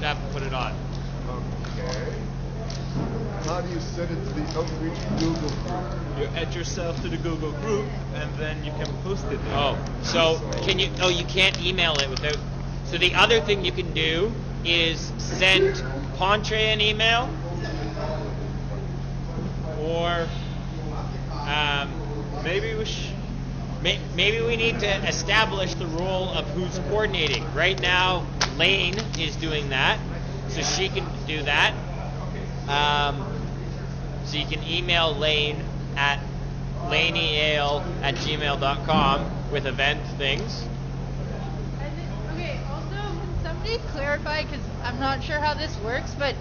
up and put it on. Okay. How do you send it to the Outreach Google group? You add yourself to the Google group, and then you can post it there. Oh, so can you? Oh, you can't email it without. So the other thing you can do is send Pontre an email, or Maybe we maybe we need to establish the role of who's coordinating. Right now, Lane is doing that, so she can do that. So you can email Lane at lanieale@gmail.com with event things. Okay, also, can somebody clarify, because I'm not sure how this works, but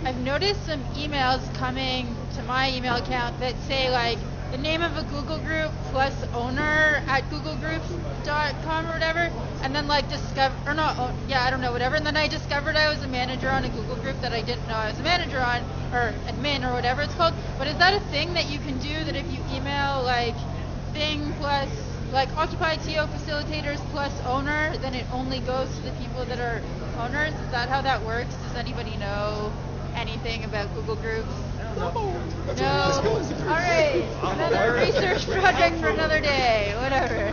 I've noticed some emails coming to my email account that say, like, the name of a Google group plus owner at googlegroups.com or whatever, and then like whatever, and then I discovered I was a manager on a Google group that I didn't know I was a manager on, or admin or whatever it's called. But is that a thing that you can do, that if you email like thing plus like Occupy TO facilitators plus owner, then it only goes to the people that are owners? Is that how that works? Does anybody know anything about Google groups? That's No. what this goes. All right. Another research project for another day. Whatever.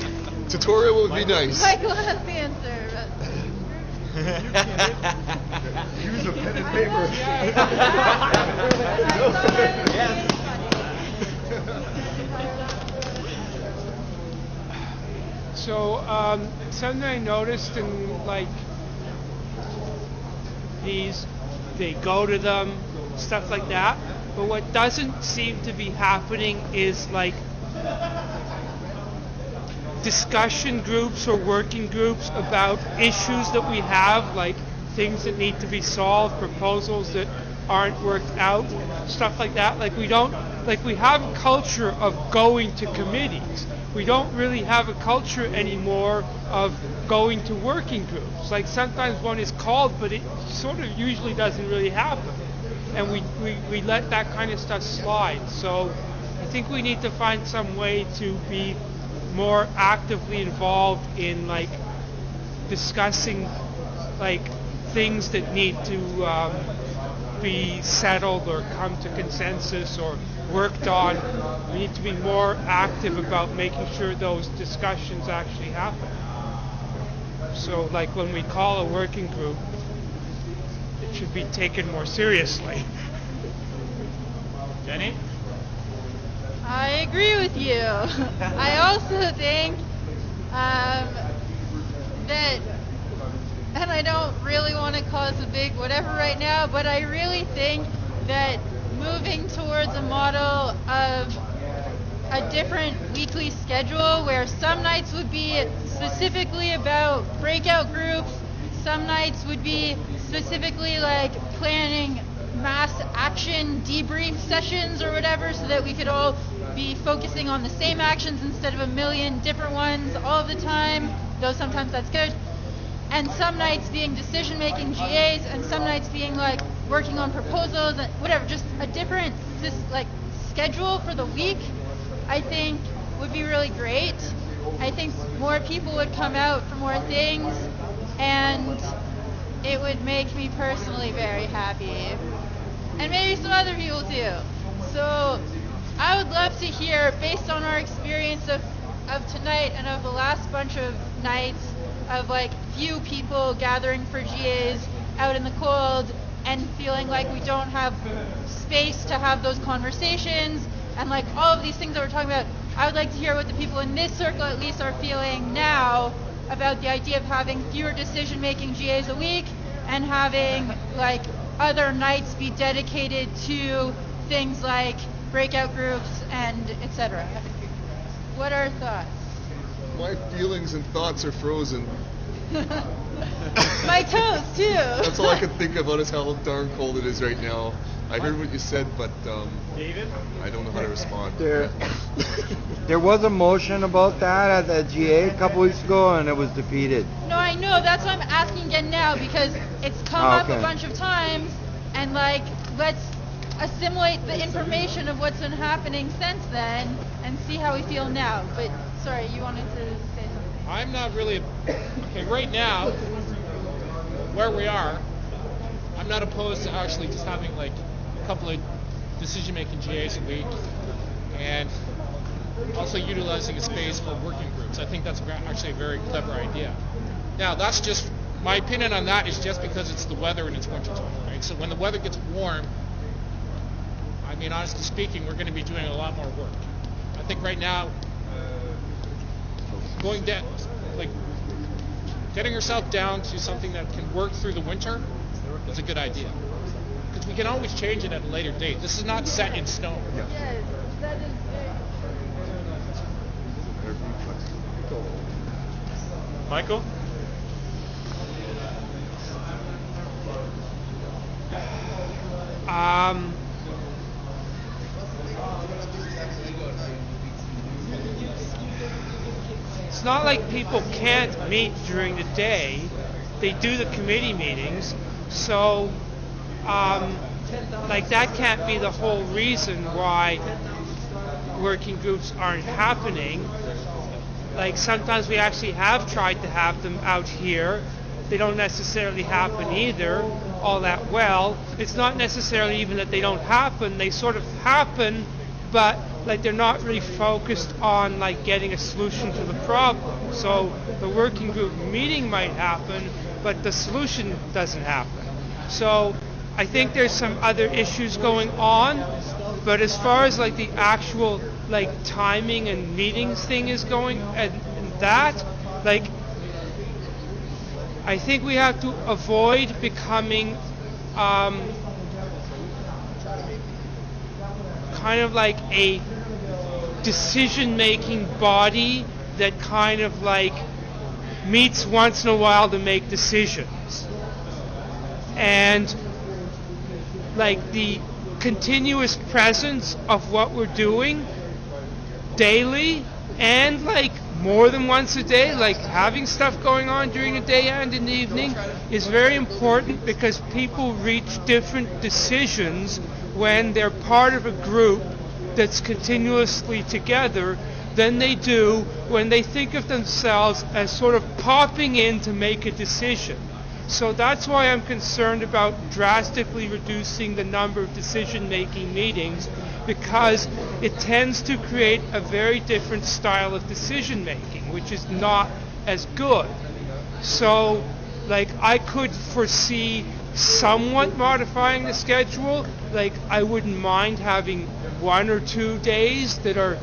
Tutorial would be nice. Michael has the answer. Use a pen and paper. So something I noticed in like these, they go to them, stuff like that. But what doesn't seem to be happening is like discussion groups or working groups about issues that we have, like things that need to be solved, proposals that aren't worked out, stuff like that. Like we have a culture of going to committees. We don't really have a culture anymore of going to working groups. Like sometimes one is called, but it sort of usually doesn't really happen. And we let that kind of stuff slide. So I think we need to find some way to be more actively involved in like discussing like things that need to be settled or come to consensus or worked on. We need to be more active about making sure those discussions actually happen. So like when we call a working group, it should be taken more seriously. Jenny? I agree with you. I also think that, and I don't really want to cause a big whatever right now, but I really think that moving towards a model of a different weekly schedule where some nights would be specifically about breakout groups, some nights would be specifically like planning mass action debrief sessions or whatever, so that we could all be focusing on the same actions instead of a million different ones all of the time, though sometimes that's good. And some nights being decision-making GAs, and some nights being like working on proposals and whatever, just a different like schedule for the week, I think would be really great. I think more people would come out for more things, and it would make me personally very happy. And maybe some other people too. So I would love to hear, based on our experience of tonight and of the last bunch of nights of like few people gathering for GAs out in the cold and feeling like we don't have space to have those conversations and like all of these things that we're talking about, I would like to hear what the people in this circle at least are feeling now about the idea of having fewer decision-making GAs a week and having like other nights be dedicated to things like breakout groups and etc. What are thoughts? My feelings and thoughts are frozen. My toes too. That's all I can think about is how darn cold it is right now. I heard what you said, but David? I don't know how to respond. There was a motion about that at the GA a couple weeks ago, and it was defeated. No, I know. That's why I'm asking again now, because it's come up a bunch of times, and like, let's assimilate the information of what's been happening since then and see how we feel now. But sorry, you wanted to say something. I'm not really okay right now. Where we are, I'm not opposed to actually just having like a couple of decision-making GAs a week, and also utilizing a space for working groups. I think that's actually a very clever idea. Now, that's just my opinion on that is just because it's the weather and it's winter time, right? So when the weather gets warm, I mean, honestly speaking, we're going to be doing a lot more work. I think right now, going down, like getting yourself down to something that can work through the winter is a good idea. Because we can always change it at a later date. This is not set in stone. Yes, that is very. Michael? It's not like people can't meet during the day. They do the committee meetings, so like that can't be the whole reason why working groups aren't happening. Like sometimes we actually have tried to have them out here. They don't necessarily happen either all that well. It's not necessarily even that they don't happen. They sort of happen, but like they're not really focused on like getting a solution to the problem. So the working group meeting might happen, but the solution doesn't happen. So I think there's some other issues going on, but as far as like the actual like timing and meetings thing is going, and that, like, I think we have to avoid becoming kind of like a decision-making body that kind of like meets once in a while to make decisions. And like the continuous presence of what we're doing daily and like more than once a day, like having stuff going on during the day and in the evening is very important, because people reach different decisions when they're part of a group that's continuously together than they do when they think of themselves as sort of popping in to make a decision. So that's why I'm concerned about drastically reducing the number of decision-making meetings, because it tends to create a very different style of decision-making, which is not as good. So, like, I could foresee somewhat modifying the schedule. Like, I wouldn't mind having 1 or 2 days that are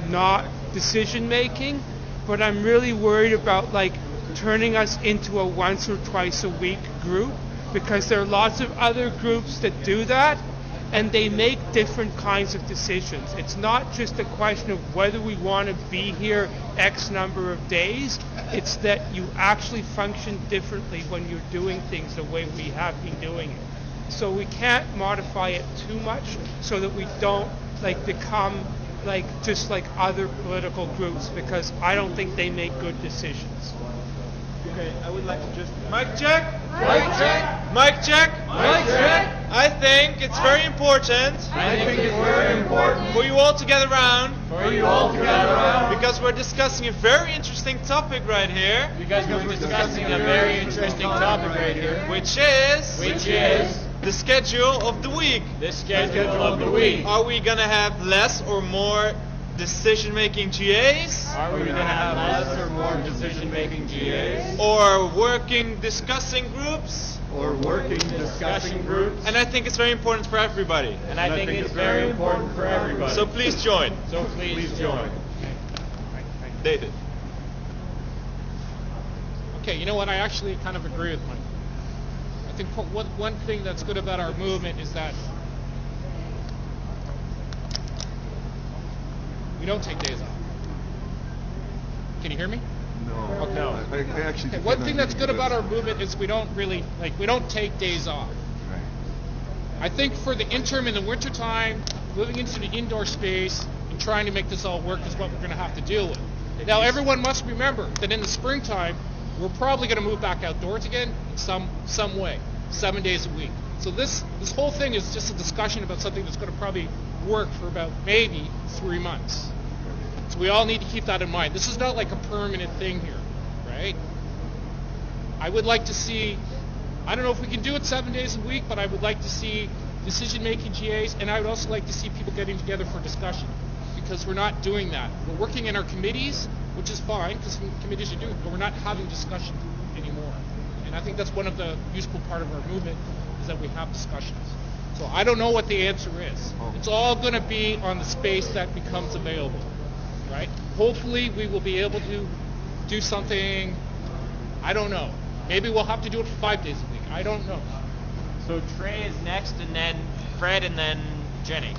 not decision-making, but I'm really worried about, like, turning us into a once or twice a week group, because there are lots of other groups that do that, and they make different kinds of decisions. It's not just a question of whether we want to be here X number of days, it's that you actually function differently when you're doing things the way we have been doing it. So we can't modify it too much so that we don't like become like just like other political groups, because I don't think they make good decisions. Okay, I would like to just... Mic check! Mic check! Mic check! Mic check! I think it's very important for you all to get around, because we're discussing a very interesting topic right here, Because we're discussing a very interesting topic right here, which is the schedule of the week. the schedule of the week. Are we gonna have less or more decision-making GAs? Are we going to have less or more decision-making GAs? Or working discussing groups? Or working Discussion groups? And I think it's very important for everybody. And I think it's very important for everybody. So please join. So please join. David. Okay, you know what? I actually kind of agree with Mike. I think one thing that's good about our movement is that we don't take days off. Can you hear me? No. Okay. I actually. Okay, one thing that's good about our movement is we don't take days off. Right. I think for the interim in the wintertime, moving into the indoor space and trying to make this all work is what we're going to have to deal with. Now, everyone must remember that in the springtime, we're probably going to move back outdoors again in some way, 7 days a week. So this whole thing is just a discussion about something that's going to probably work for about maybe 3 months. So we all need to keep that in mind. This is not like a permanent thing here, right? I would like to see I don't know if we can do it 7 days a week, but I would like to see decision-making GAs, and I would also like to see people getting together for discussion, because we're not doing that. We're working in our committees, which is fine, because committees are doing, but we're not having discussion anymore. And I think that's one of the useful part of our movement, is that we have discussions. So I don't know what the answer is. It's all going to be on the space that becomes available, right? Hopefully we will be able to do something, I don't know. Maybe we'll have to do it for 5 days a week. I don't know. So Trey is next, and then Fred, and then Jenny.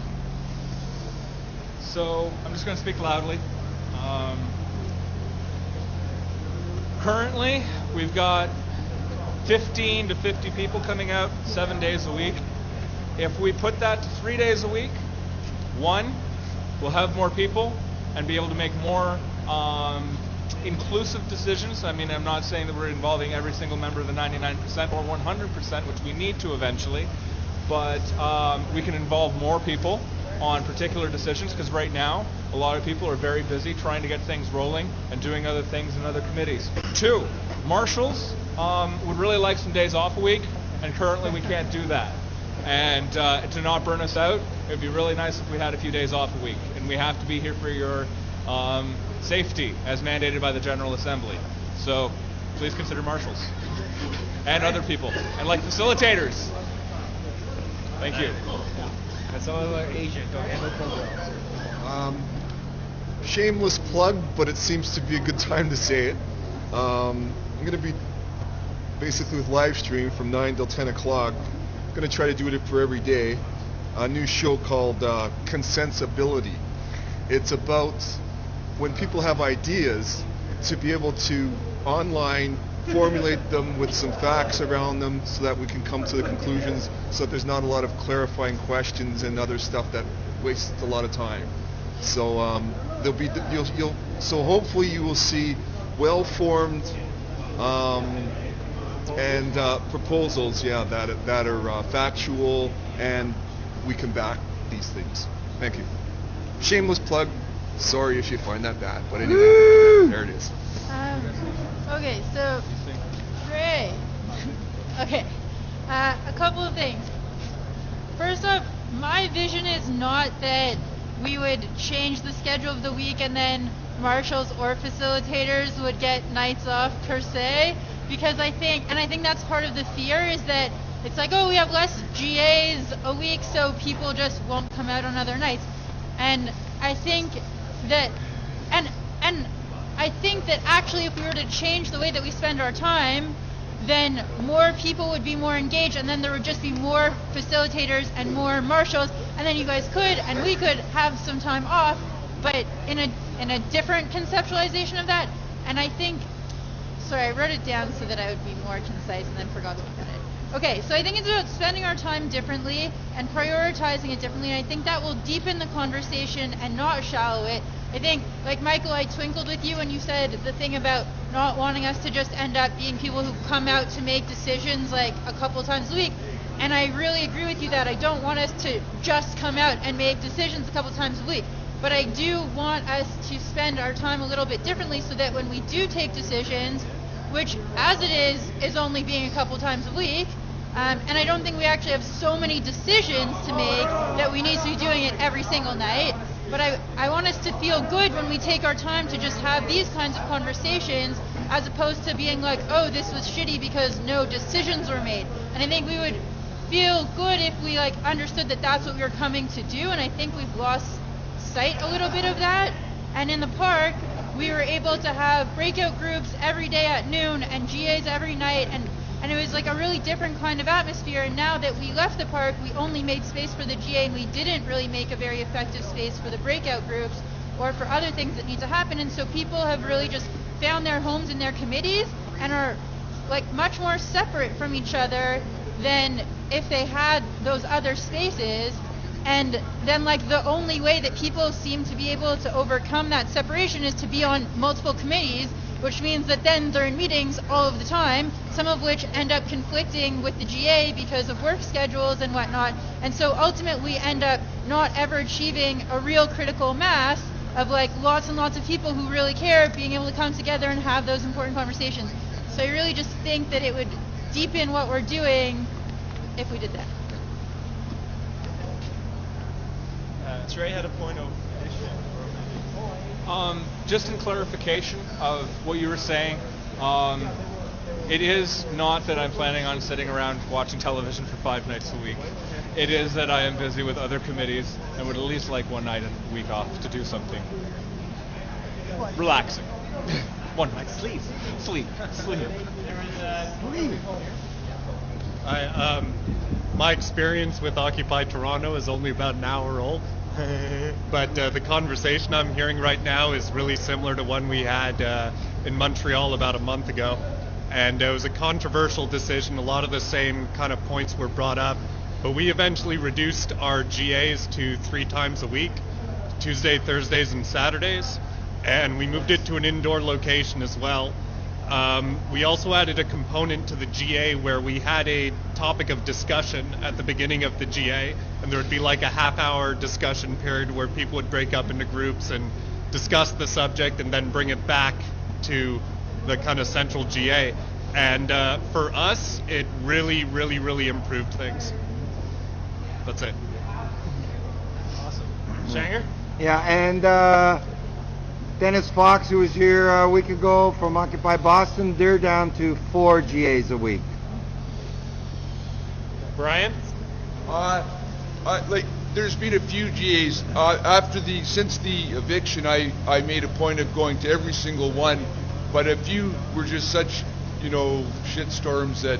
So I'm just going to speak loudly. Currently, we've got 15 to 50 people coming out 7 days a week. If we put that to 3 days a week, one, we'll have more people and be able to make more inclusive decisions. I mean, I'm not saying that we're involving every single member of the 99% or 100%, which we need to eventually, but we can involve more people on particular decisions, because right now a lot of people are very busy trying to get things rolling and doing other things in other committees. Two, marshals would really like some days off a week, and currently we can't do that. And to not burn us out, it would be really nice if we had a few days off a week, and we have to be here for your safety as mandated by the General Assembly. So please consider marshals and other people, and like facilitators. Thank you. That's all Asia. Go ahead. Shameless plug, but it seems to be a good time to say it. I'm going to be basically with live stream from 9 till 10 o'clock. I'm going to try to do it for every day. A new show called Consensibility. It's about when people have ideas, to be able to online formulate them with some facts around them, so that we can come to the conclusions, so that there's not a lot of clarifying questions and other stuff that wastes a lot of time. So there'll be so hopefully you will see well-formed and proposals, that are factual, and we can back these things. Thank you. Shameless plug. Sorry if you find that bad, but anyway, there it is. Okay, so Trey. Okay, a couple of things. First off, my vision is not that we would change the schedule of the week and then marshals or facilitators would get nights off per se, because I think that's part of the fear, is that it's like, oh, we have less GAs a week, so people just won't come out on other nights. And I think that, and I think that actually if we were to change the way that we spend our time, then more people would be more engaged, and then there would just be more facilitators and more marshals, and then you guys could and we could have some time off, but in a different conceptualization of that. And I think, sorry, I wrote it down so that I would be more concise and then forgot to look at it. Okay, so I think it's about spending our time differently and prioritizing it differently, and I think that will deepen the conversation and not shallow it. I think, like Michael, I twinkled with you when you said the thing about not wanting us to just end up being people who come out to make decisions like a couple times a week. And I really agree with you that I don't want us to just come out and make decisions a couple times a week. But I do want us to spend our time a little bit differently, so that when we do take decisions, which as it is only being a couple times a week, and I don't think we actually have so many decisions to make that we need to be doing it every single night. But I want us to feel good when we take our time to just have these kinds of conversations, as opposed to being like, oh, this was shitty because no decisions were made. And I think we would feel good if we understood that that's what we were coming to do, and I think we've lost sight a little bit of that. And in the park, we were able to have breakout groups every day at noon and GAs every night, and it was like a really different kind of atmosphere. And now that we left the park, we only made space for the GA, and we didn't really make a very effective space for the breakout groups or for other things that need to happen. And so people have really just found their homes in their committees and are much more separate from each other than if they had those other spaces. And then the only way that people seem to be able to overcome that separation is to be on multiple committees, which means that then they're in meetings all of the time, some of which end up conflicting with the GA because of work schedules and whatnot. And so ultimately we end up not ever achieving a real critical mass of lots and lots of people who really care being able to come together and have those important conversations. So I really just think that it would deepen what we're doing if we did that. Trey had a point of Just in clarification of what you were saying, it is not that I'm planning on sitting around watching television for 5 nights a week. It is that I am busy with other committees and would at least like one night a week off to do something relaxing. One night sleep. My experience with Occupy Toronto is only about an hour old, but the conversation I'm hearing right now is really similar to one we had in Montreal about a month ago, and it was a controversial decision. A lot of the same kind of points were brought up, but we eventually reduced our GAs to 3 times a week, Tuesday, Thursdays, and Saturdays, and we moved it to an indoor location as well. We also added a component to the GA where we had a topic of discussion at the beginning of the GA, and there would be like a half-hour discussion period where people would break up into groups and discuss the subject and then bring it back to the kind of central GA. And for us, it really, really, really improved things. That's it. awesome. Shanger? Yeah, and Dennis Fox, who was here a week ago from Occupy Boston, they're down to 4 GAs a week. Brian? Like there's been a few GAs since the eviction. I made a point of going to every single one, but a few were just such shitstorms that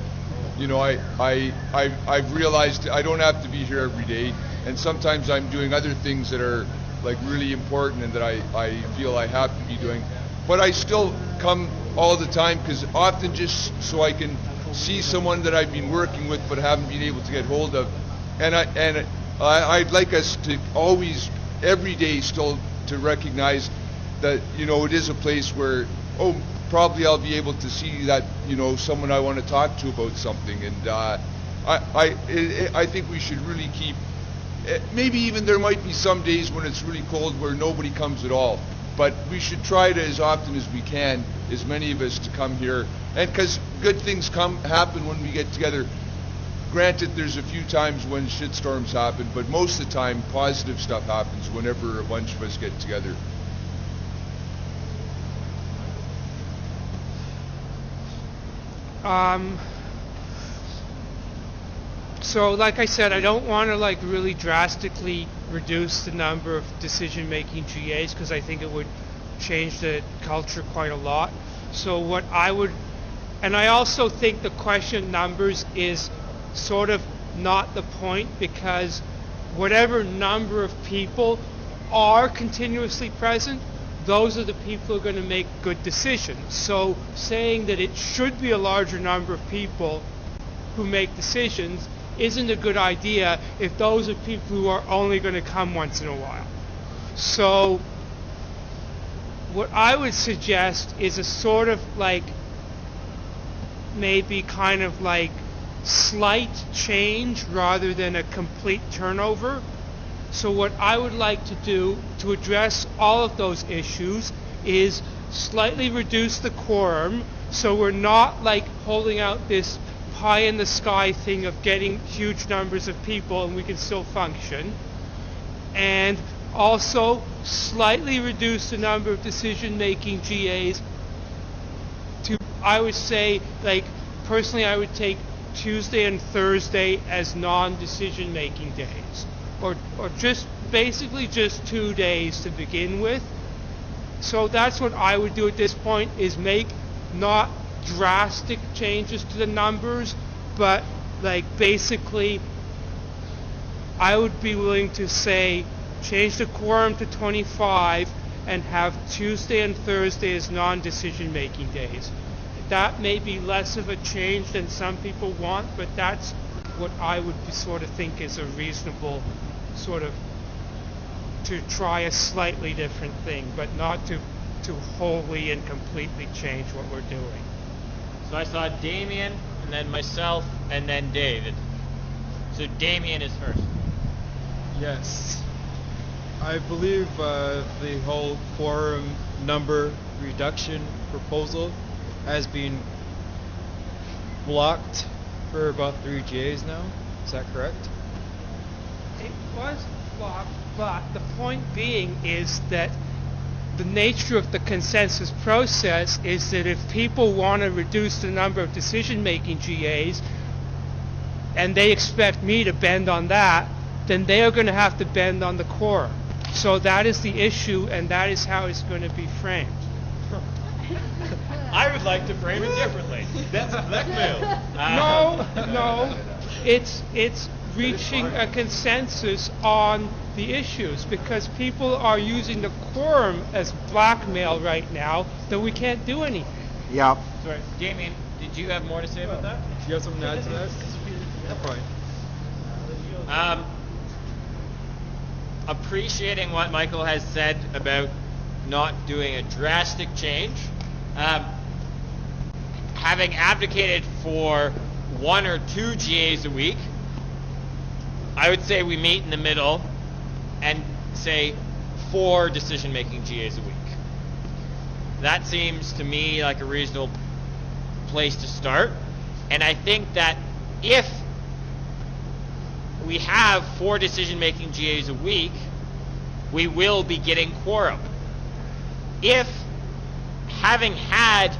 I've realized I don't have to be here every day, and sometimes I'm doing other things that are like really important and that I feel I have to be doing, but I still come all the time because often just so I can see someone that I've been working with but haven't been able to get hold of, and I'd like us to always every day still to recognize that it is a place where probably I'll be able to see that someone I want to talk to about something, and I think we should really keep. Maybe even there might be some days when it's really cold where nobody comes at all, but we should try to, as often as we can, as many of us, to come here, and because good things happen when we get together. Granted, there's a few times when shitstorms happen, but most of the time positive stuff happens whenever a bunch of us get together. So like I said, I don't want to really drastically reduce the number of decision-making GAs because I think it would change the culture quite a lot. So what I would, and I also think the question of numbers is sort of not the point, because whatever number of people are continuously present, those are the people who are going to make good decisions. So saying that it should be a larger number of people who make decisions isn't a good idea if those are people who are only going to come once in a while. So what I would suggest is a sort of maybe kind of slight change rather than a complete turnover. So what I would like to do to address all of those issues is slightly reduce the quorum, so we're not holding out this pie in the sky thing of getting huge numbers of people and we can still function, and also slightly reduce the number of decision-making GAs to, I would say, personally I would take Tuesday and Thursday as non-decision making days, or just basically just 2 days to begin with. So that's what I would do at this point, is make not drastic changes to the numbers, but basically I would be willing to say change the quorum to 25 and have Tuesday and Thursday as non-decision making days. That may be less of a change than some people want, but that's what I would sort of think is a reasonable sort of, to try a slightly different thing, but not to wholly and completely change what we're doing. So I saw Damien, and then myself, and then David. So Damien is first. Yes. I believe the whole quorum number reduction proposal has been blocked for about 3 GAs now. Is that correct? It was blocked, but the point being is that the nature of the consensus process is that if people want to reduce the number of decision-making GAs and they expect me to bend on that, then they are going to have to bend on the quorum. So that is the issue, and that is how it's going to be framed. I would like to frame it differently. That's blackmail. No. It's reaching a consensus on the issues, because people are using the quorum as blackmail right now that we can't do anything. Yep. Sorry, Damien, did you have more to say about that? Do you have something to add to that? Fine. Appreciating what Michael has said about not doing a drastic change. Having advocated for 1 or 2 GAs a week, I would say we meet in the middle and say 4 decision-making GAs a week. That seems to me like a reasonable place to start. And I think that if we have 4 decision-making GAs a week, we will be getting quorum. If, having had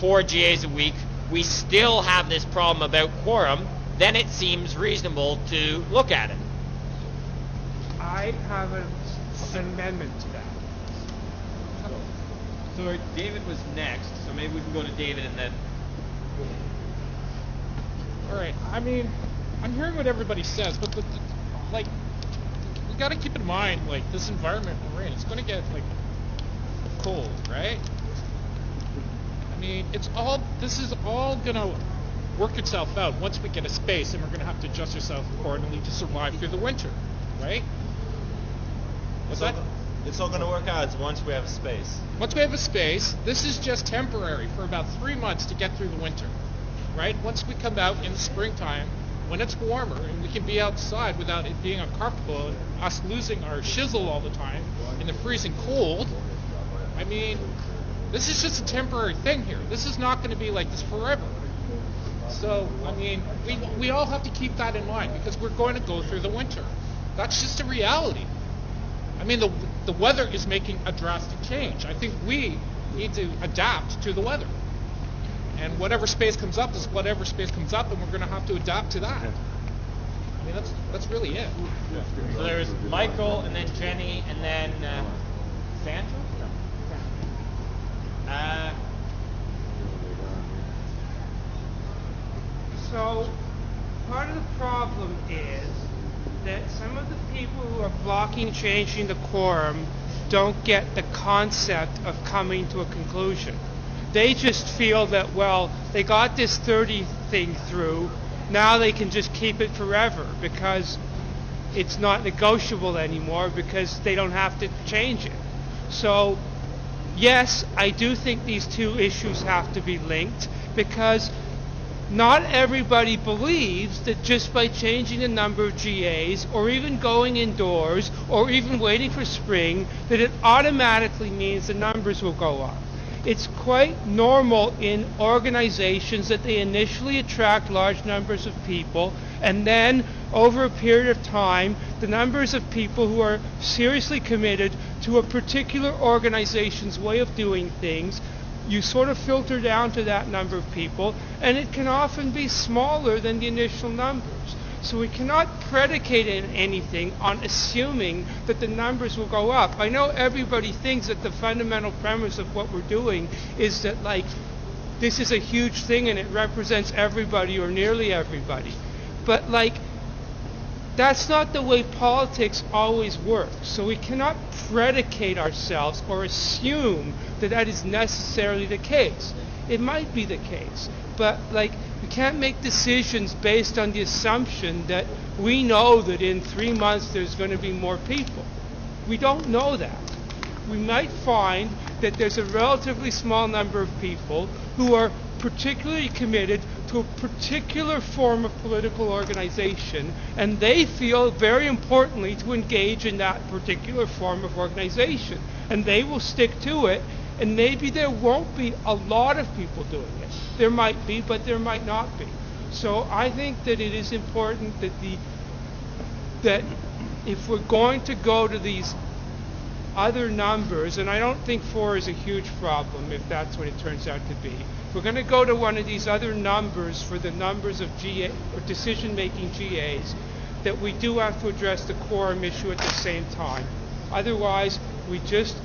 4 GAs a week, we still have this problem about quorum, then it seems reasonable to look at it. I have an amendment to that. So David was next, so maybe we can go to David and then... All right. I mean, I'm hearing what everybody says, but like, we got to keep in mind, like, this environment we're in, it's going to get like cold, right? I mean, this is all going to work itself out once we get a space, and we're going to have to adjust ourselves accordingly to survive through the winter, right? What's that? It's all going to work out once we have a space. Once we have a space, this is just temporary for about 3 months to get through the winter, right? Once we come out in the springtime, when it's warmer and we can be outside without it being uncomfortable and us losing our shizzle all the time in the freezing cold, I mean, this is just a temporary thing here. This is not going to be like this forever. So, I mean, we all have to keep that in mind because we're going to go through the winter. That's just a reality. I mean, the weather is making a drastic change. I think we need to adapt to the weather. And whatever space comes up is whatever space comes up, and we're going to have to adapt to that. I mean, that's really it. So there's Michael, and then Jenny, and then Sandra? So part of the problem is that some of the people who are blocking changing the quorum don't get the concept of coming to a conclusion. They just feel that, well, they got this 30 thing through, now they can just keep it forever because it's not negotiable anymore because they don't have to change it. So, yes, I do think these two issues have to be linked because not everybody believes that just by changing the number of GAs or even going indoors or even waiting for spring that it automatically means the numbers will go up. It's quite normal in organizations that they initially attract large numbers of people, and then over a period of time, the numbers of people who are seriously committed to a particular organization's way of doing things, you sort of filter down to that number of people, and it can often be smaller than the initial numbers. So we cannot predicate anything on assuming that the numbers will go up. I know everybody thinks that the fundamental premise of what we're doing is that, like, this is a huge thing and it represents everybody or nearly everybody. But, like, that's not the way politics always works. So we cannot predicate ourselves or assume that that is necessarily the case. It might be the case, but, like, we can't make decisions based on the assumption that we know that in 3 months there's going to be more people. We don't know that. We might find that there's a relatively small number of people who are particularly committed to a particular form of political organization, and they feel very importantly to engage in that particular form of organization, and they will stick to it, and maybe there won't be a lot of people doing it. There might be, but there might not be. So I think that it is important that that if we're going to go to these other numbers, and I don't think 4 is a huge problem if that's what it turns out to be. If we're going to go to one of these other numbers for the numbers of GA or decision-making GAs, that we do have to address the quorum issue at the same time. Otherwise, we just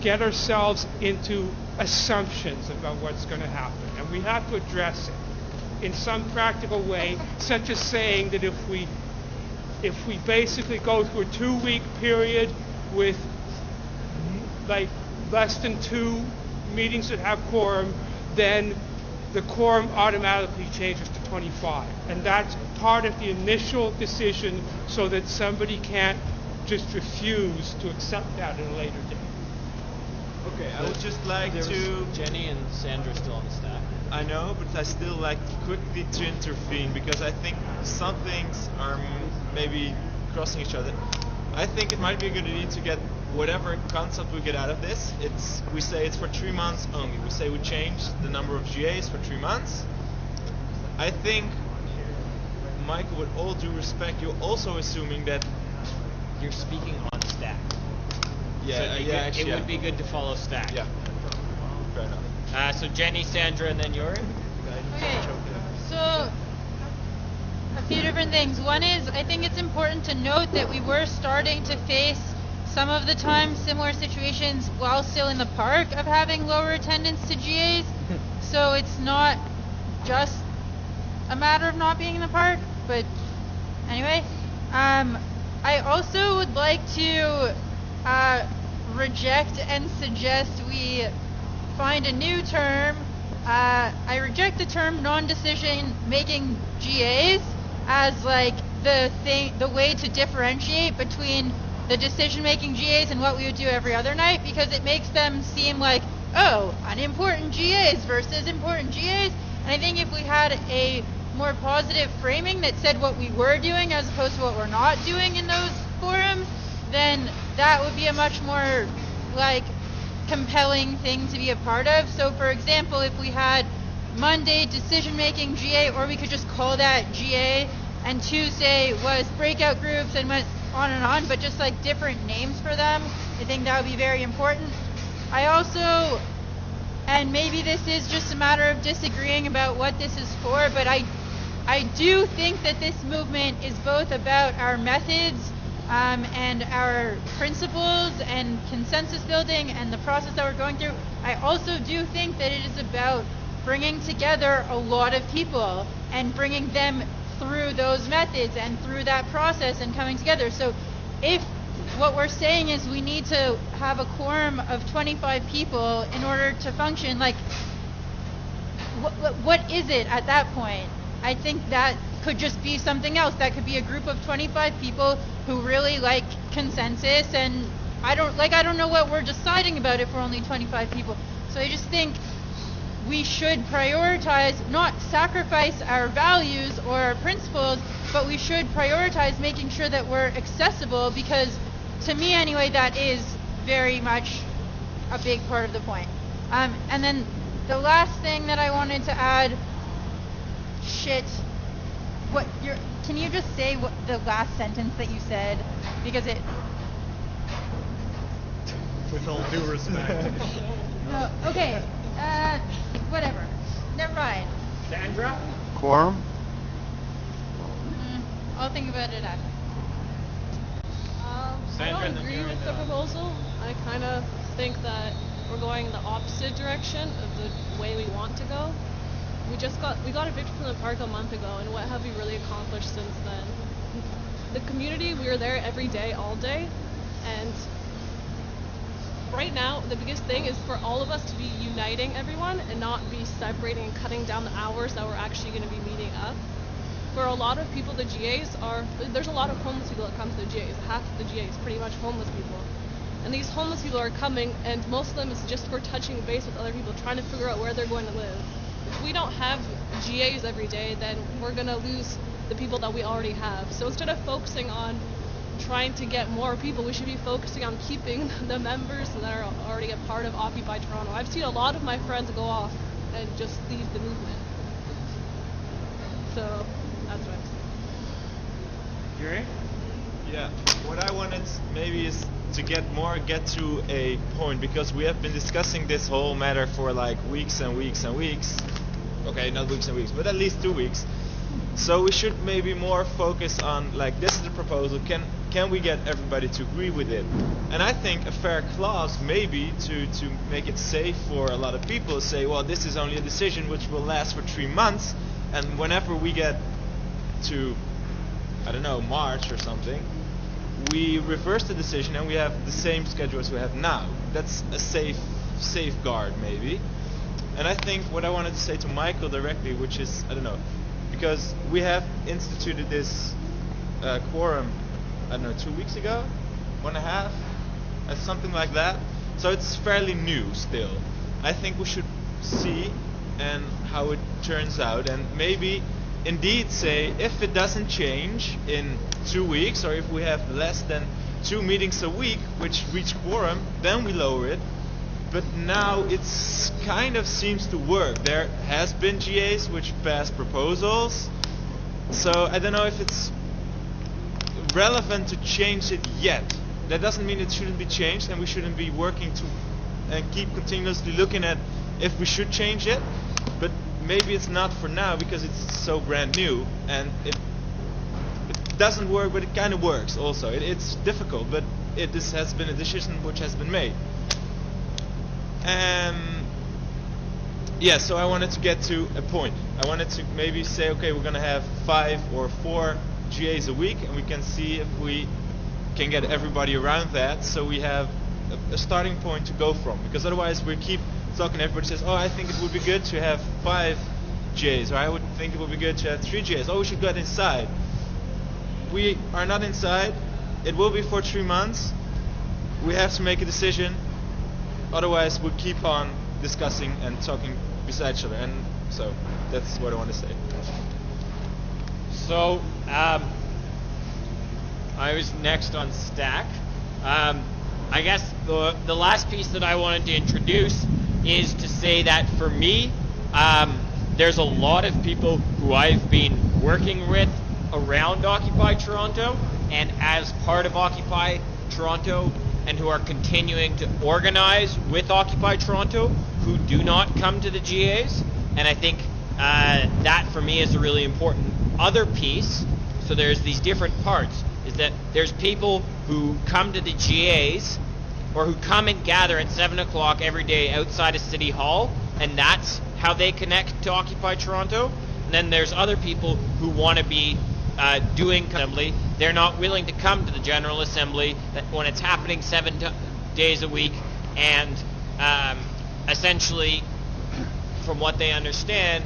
get ourselves into assumptions about what's going to happen, and we have to address it in some practical way, such as saying that if we basically go through a 2-week period with like less than 2 meetings that have quorum, then the quorum automatically changes to 25. And that's part of the initial decision so that somebody can't just refuse to accept that at a later date. Okay, I would just like to... Jenny and Sandra still on the staff. I know, but I still like quickly to intervene because I think some things are maybe crossing each other. I think it might be a good idea to get whatever concept we get out of this. We say it's for 3 months only. We say we change the number of GAs for 3 months. I think, Michael, with all due respect, you're also assuming that you're speaking on staff. Yeah, so it would be good to follow staff. Yeah, fair enough. So Jenny, Sandra, and then Yuri. Okay, so a few different things. One is, I think it's important to note that we were starting to face some of the time similar situations while still in the park of having lower attendance to GAs. So it's not just a matter of not being in the park, but anyway. I also would like to reject and suggest we find a new term. I reject the term non-decision making GAs as like the way to differentiate between the decision making GAs and what we would do every other night, because it makes them seem like, oh, unimportant GAs versus important GAs. And I think if we had a more positive framing that said what we were doing as opposed to what we're not doing in those forums, then that would be a much more like compelling thing to be a part of. So for example, if we had Monday decision making GA, or we could just call that GA, and Tuesday was breakout groups, and went on, but just like different names for them, I think that would be very important. I also, and maybe this is just a matter of disagreeing about what this is for, but I do think that this movement is both about our methods and our principles and consensus building and the process that we're going through. I also do think that it is about bringing together a lot of people and bringing them through those methods and through that process and coming together. So if what we're saying is we need to have a quorum of 25 people in order to function, like what is it at that point? I think that could just be something else. That could be a group of 25 people who really like consensus, and I don't know what we're deciding about if we're only 25 people. So I just think we should prioritize, not sacrifice our values or our principles, but we should prioritize making sure that we're accessible, because to me anyway, that is very much a big part of the point. And then the last thing that I wanted to add, can you just say what the last sentence that you said? Because it... With all due respect. No, okay. Whatever. Never mind. Sandra? Quorum? I'll think about it after. Sandra, I don't agree with the proposal. I kind of think that we're going in the opposite direction of the way we want to go. We got evicted from the park a month ago, and what have we really accomplished since then? The community, we are there every day, all day, and right now the biggest thing is for all of us to be uniting everyone and not be separating and cutting down the hours that we're actually going to be meeting up. For a lot of people, the GAs there's a lot of homeless people that come to the GAs. Half of the GAs pretty much homeless people. And these homeless people are coming, and most of them is just for touching base with other people, trying to figure out where they're going to live. If we don't have GAs every day, then we're going to lose the people that we already have. So instead of focusing on trying to get more people, we should be focusing on keeping the members that are already a part of Occupy Toronto. I've seen a lot of my friends go off and just leave the movement. So that's what I'm saying. Gary? Yeah, what I wanted maybe is to get to a point, because we have been discussing this whole matter for like weeks and weeks and weeks. Okay, not weeks and weeks, but at least 2 weeks. So we should maybe more focus on, like, this is the proposal, can we get everybody to agree with it? And I think a fair clause maybe to make it safe for a lot of people is say, well, this is only a decision which will last for 3 months, and whenever we get to, I don't know, March or something, we reverse the decision and we have the same schedule as we have now. That's a safeguard maybe. And I think what I wanted to say to Michael directly, which is, I don't know, because we have instituted this quorum, I don't know, 2 weeks ago, 1.5, something like that. So it's fairly new still. I think we should see and how it turns out, and maybe indeed say if it doesn't change in 2 weeks, or if we have less than 2 meetings a week which reach quorum, then we lower it. But now it's kind of seems to work. There has been GAs which passed proposals, so I don't know if it's relevant to change it yet. That doesn't mean it shouldn't be changed, and we shouldn't be working to and keep continuously looking at if we should change it. But maybe it's not for now because it's so brand new, and it doesn't work, but it kind of works also. It's difficult, but this has been a decision which has been made. Yeah, so I wanted to get to a point. I wanted to maybe say, okay, we're going to have 5 or 4 GAs a week, and we can see if we can get everybody around that, so we have a starting point to go from. Because otherwise we keep talking, everybody says, oh, I think it would be good to have 5 GAs, or I would think it would be good to have 3 GAs. Oh, we should get inside. We are not inside. It will be for 3 months. We have to make a decision. Otherwise, we'll keep on discussing and talking beside each other. And so that's what I want to say. So, I was next on Stack. I guess the last piece that I wanted to introduce is to say that for me, there's a lot of people who I've been working with around Occupy Toronto and as part of Occupy Toronto, and who are continuing to organize with Occupy Toronto, who do not come to the GAs. And I think that for me is a really important other piece. So there's these different parts, is that there's people who come to the GAs or who come and gather at 7 o'clock every day outside of City Hall, and that's how they connect to Occupy Toronto. And then there's other people who want to be doing assembly. They're not willing to come to the General Assembly when it's happening 7 days a week, and essentially, from what they understand,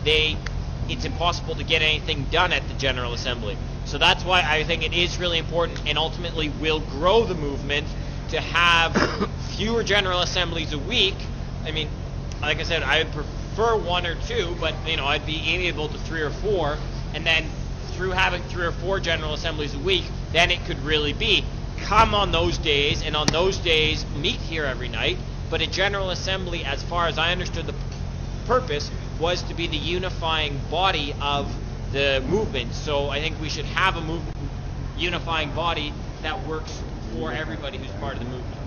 it's impossible to get anything done at the General Assembly. So that's why I think it is really important, and ultimately will grow the movement, to have fewer General Assemblies a week. I mean, like I said, I would prefer 1 or 2, but I'd be amiable to 3 or 4, and then through having 3 or 4 General Assemblies a week, then it could really be come on those days, and on those days meet here every night. But a General Assembly, as far as I understood the purpose, was to be the unifying body of the movement. So I think we should have a unifying body that works for everybody who's part of the movement.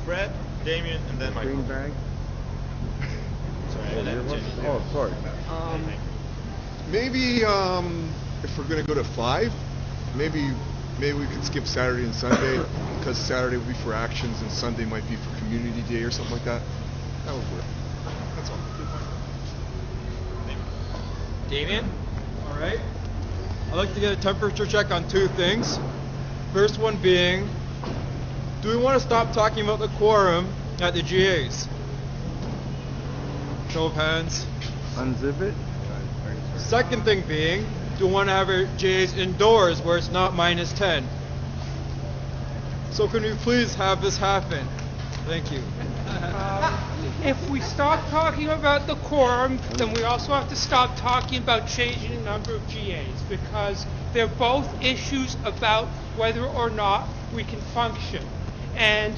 Fred, Damien, and then Michael. Green bag. Sorry, Oh, sorry. Maybe if we're going to go to 5, maybe we could skip Saturday and Sunday, because Saturday would be for actions and Sunday might be for Community Day or something like that. That would work. That's all. Damien? All right. I'd like to get a temperature check on 2 things. First one being, do we want to stop talking about the quorum at the GAs? Show of hands. Unzip it. Second thing being, do we want to have our GAs indoors where it's not -10? So can we please have this happen? Thank you. If we stop talking about the quorum, then we also have to stop talking about changing the number of GAs, because they're both issues about whether or not we can function. And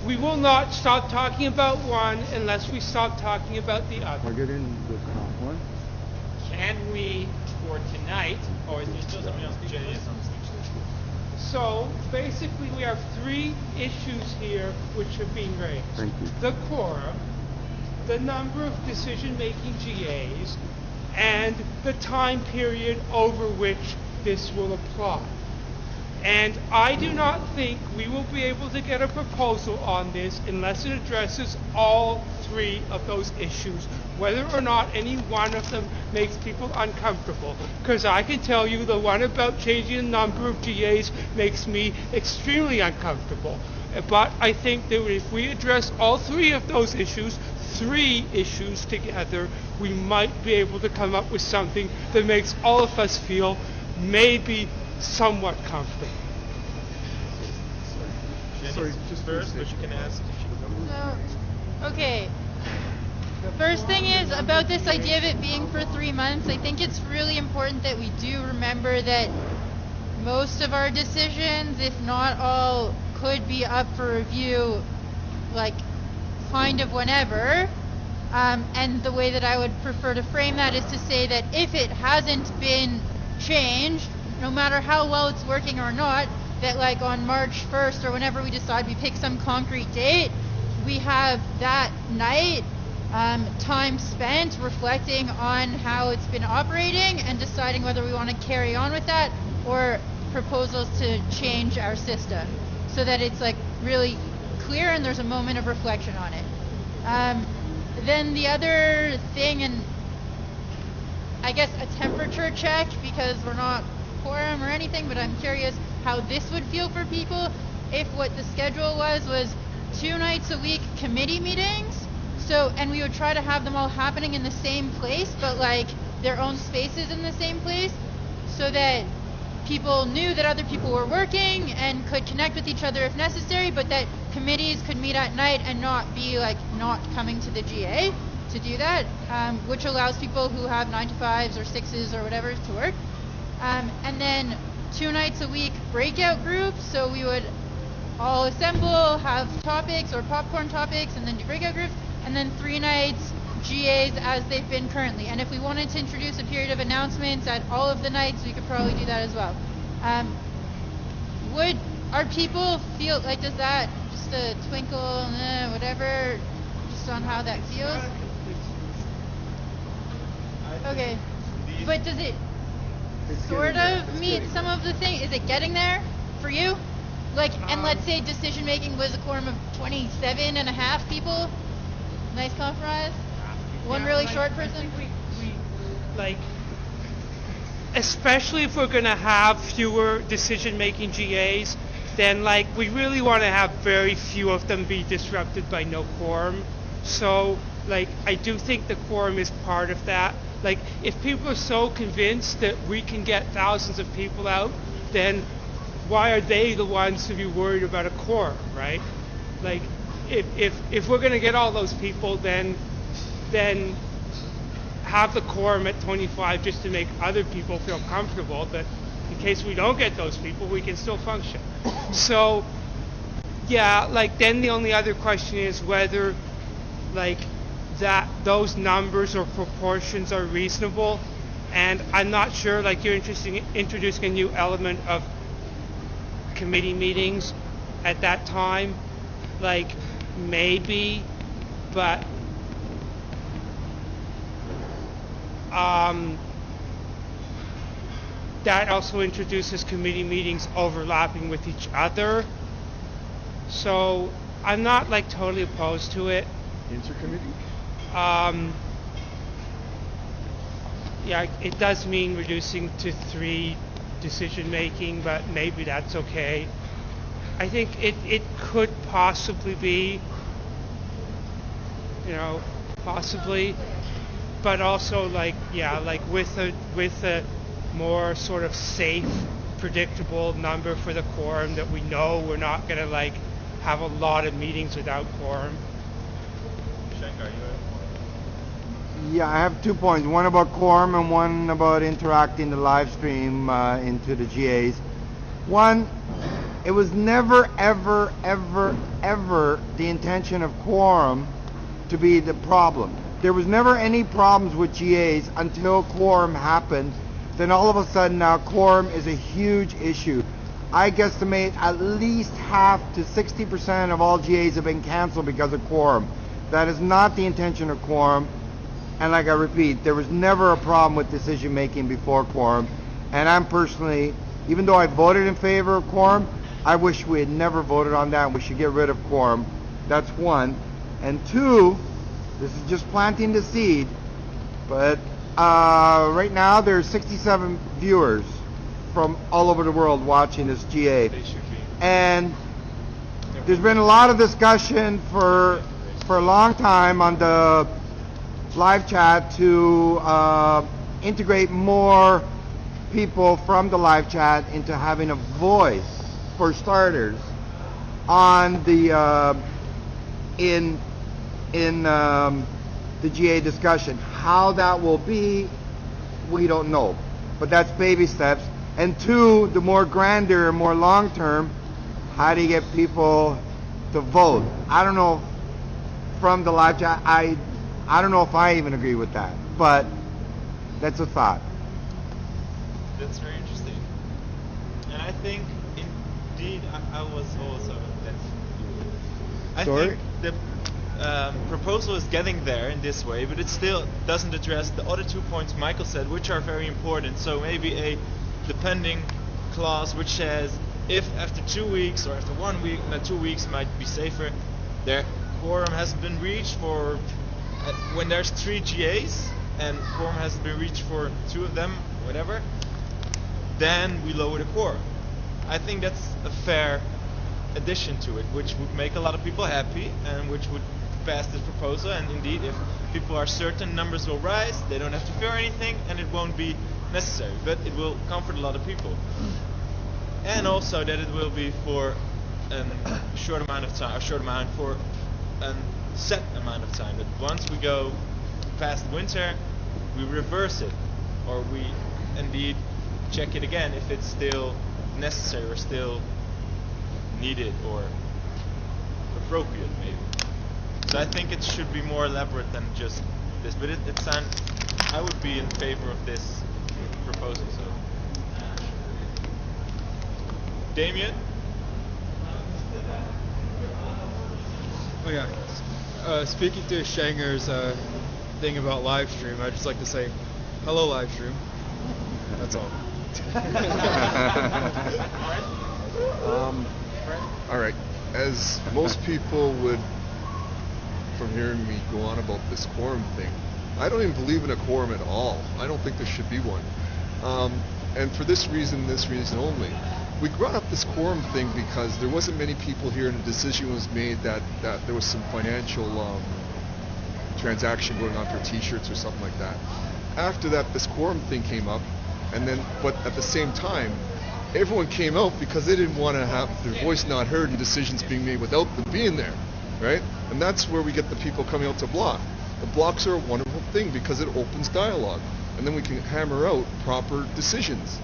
we will not stop talking about one unless we stop talking about the other. Plug it in the top one. can we, for tonight, Oh, is there still something else? Jenny is on the speech list. So basically, we have 3 issues here which have been raised. Thank you. The quorum, the number of decision-making GAs, and the time period over which this will apply. And I do not think we will be able to get a proposal on this unless it addresses all 3 of those issues, whether or not any one of them makes people uncomfortable. Because I can tell you the one about changing the number of GAs makes me extremely uncomfortable. But I think that if we address all 3 of those issues, 3 issues together, we might be able to come up with something that makes all of us feel maybe somewhat comfortable. Jenny, just first, but you can ask if she remembers. So, okay. The first thing is about this idea of it being for 3 months. I think it's really important that we do remember that most of our decisions, if not all, could be up for review, like, kind of whenever. And the way that I would prefer to frame that is to say that if it hasn't been changed, no matter how well it's working or not, that like on March 1st or whenever we decide we pick some concrete date, we have that night time spent reflecting on how it's been operating and deciding whether we want to carry on with that or proposals to change our system so that it's like really clear and there's a moment of reflection on it. Then the other thing, and I guess a temperature check, because we're not quorum or anything, but I'm curious how this would feel for people if what the schedule was 2 nights a week committee meetings. So, and we would try to have them all happening in the same place, but like their own spaces in the same place, so that people knew that other people were working and could connect with each other if necessary, but that committees could meet at night and not be like not coming to the GA to do that, which allows people who have 9 to 5s or 6s or whatever to work. And then 2 nights a week breakout groups, so we would all assemble, have topics or popcorn topics, and then do breakout groups, and then 3 nights GAs as they've been currently. And if we wanted to introduce a period of announcements at all of the nights, we could probably do that as well. Would our people feel like, does that just a twinkle, whatever, just on how that feels? Okay, but does it sort of meet some of the things? Is it getting there for you? Like, and let's say decision making was a quorum of 27 and a half people. Nice compromise. One really short person. We like, especially if we're going to have fewer decision-making GAs, then like we really want to have very few of them be disrupted by no quorum. So like I do think the quorum is part of that. Like if people are so convinced that we can get thousands of people out, then why are they the ones to be worried about a quorum, right? Like if we're going to get all those people, then have the quorum at 25 just to make other people feel comfortable that in case we don't get those people, we can still function. So, yeah, like then the only other question is whether like that those numbers or proportions are reasonable. And I'm not sure, like you're introducing a new element of committee meetings at that time. Like maybe, but that also introduces committee meetings overlapping with each other. So I'm not like totally opposed to it. Intercommittee? Yeah, it does mean reducing to 3 decision making, but maybe that's okay. I think it could possibly be, possibly, but also like, yeah, like with a more sort of safe, predictable number for the quorum that we know we're not going to like have a lot of meetings without quorum. Shankar, Yeah, I have 2 points. One about quorum and one about interacting the live stream into the GAs. One, it was never, ever, ever, ever the intention of quorum to be the problem. there was never any problems with GAs until quorum happened. Then all of a sudden now quorum is a huge issue. I guesstimate at least half to 60% of all GAs have been canceled because of quorum. That is not the intention of quorum. And like I repeat, there was never a problem with decision making before quorum. And I'm personally, even though I voted in favor of quorum, I wish we had never voted on that and we should get rid of quorum. That's one. And two, this is just planting the seed, but right now there's 67 viewers from all over the world watching this GA. And there's been a lot of discussion for a long time on the live chat to integrate more people from the live chat into having a voice, for starters, on the in the GA discussion. How that will be, we don't know, but that's baby steps. And two, the more grander, more long term, how do you get people to vote? I don't know, from the live chat, I don't know if I even agree with that, but that's a thought. That's very interesting. And I think, indeed, I was also. I Sorry? think the proposal is getting there in this way, but it still doesn't address the other 2 points Michael said, which are very important. So maybe a depending clause which says if after 2 weeks or after 1 week, 2 weeks might be safer, their quorum hasn't been reached for when there's 3 GAs and quorum hasn't been reached for 2 of them, whatever, then we lower the quorum. I think that's a fair addition to it, which would make a lot of people happy and which would pass this proposal. And indeed, if people are certain, numbers will rise, they don't have to fear anything, and it won't be necessary, but it will comfort a lot of people. And also that it will be for a short amount of time, for a set amount of time, that once we go past winter, we reverse it, or we indeed check it again if it's still necessary or still needed or appropriate, maybe. So I think it should be more elaborate than just this, but I would be in favor of this proposal. So, Damien? Oh yeah. Speaking to Schenger's thing about live stream, I'd just like to say, hello live stream. That's all. All right. As most people would, from hearing me go on about this quorum thing, I don't even believe in a quorum at all. I don't think there should be one. And for this reason only. We brought up this quorum thing because there wasn't many people here and a decision was made that there was some financial transaction going on for t-shirts or something like that. After that, this quorum thing came up, but at the same time, everyone came out because they didn't want to have their voice not heard and decisions being made without them being there, right? And that's where we get the people coming out to block. The blocks are a wonderful thing because it opens dialogue, and then we can hammer out proper decisions.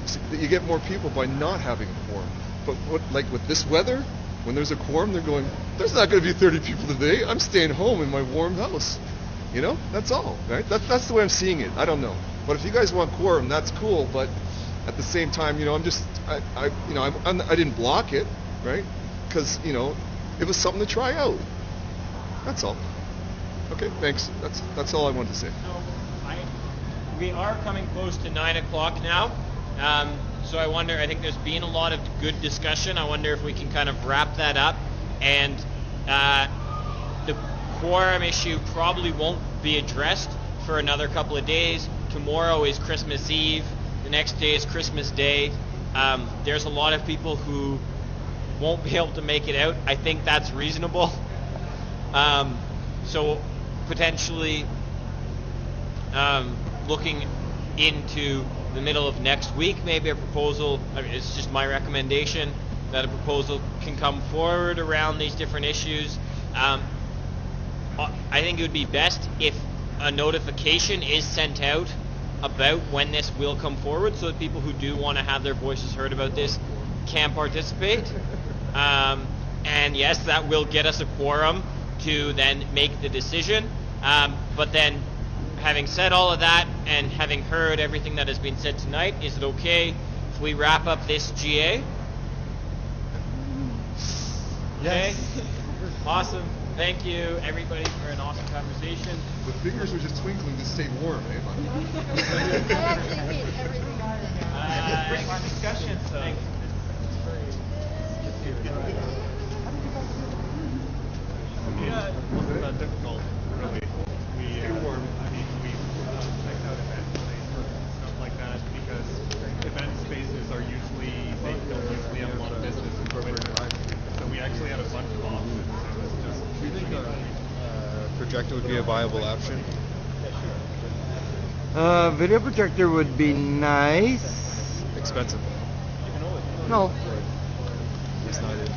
So you get more people by not having a quorum. But like with this weather, when there's a quorum, they're going, there's not going to be 30 people today. I'm staying home in my warm house. You know, that's all, right? That's the way I'm seeing it. I don't know. But if you guys want quorum, that's cool. But at the same time, you know, I didn't block it, right? Because, you know, it was something to try out. That's all. Okay, thanks. That's all I wanted to say. We are coming close to 9 o'clock now. So I think there's been a lot of good discussion. I wonder if we can kind of wrap that up. And the quorum issue probably won't be addressed for another couple of days. Tomorrow is Christmas Eve. The next day is Christmas Day. There's a lot of people who won't be able to make it out. I think that's reasonable. So potentially looking into the middle of next week, maybe a proposal, it's just my recommendation, that a proposal can come forward around these different issues. I think it would be best if a notification is sent out about when this will come forward, so that people who do want to have their voices heard about this can participate. And yes, that will get us a quorum to then make the decision. But then, having said all of that and having heard everything that has been said tonight, is it okay if we wrap up this GA? Yes. Okay. Awesome. Thank you, everybody, for an awesome conversation. The fingers were just twinkling to stay warm, eh? I actually beat everything on it. Bring more discussion. So. Yeah, it wasn't that difficult, really. We checked out event spaces and stuff like that because event spaces are usually, they don't usually have a lot of business in the winter. So we actually had a bunch of options. It was just. Do you think projector would be a viable option? Video projector would be nice. Expensive. No. It's not it.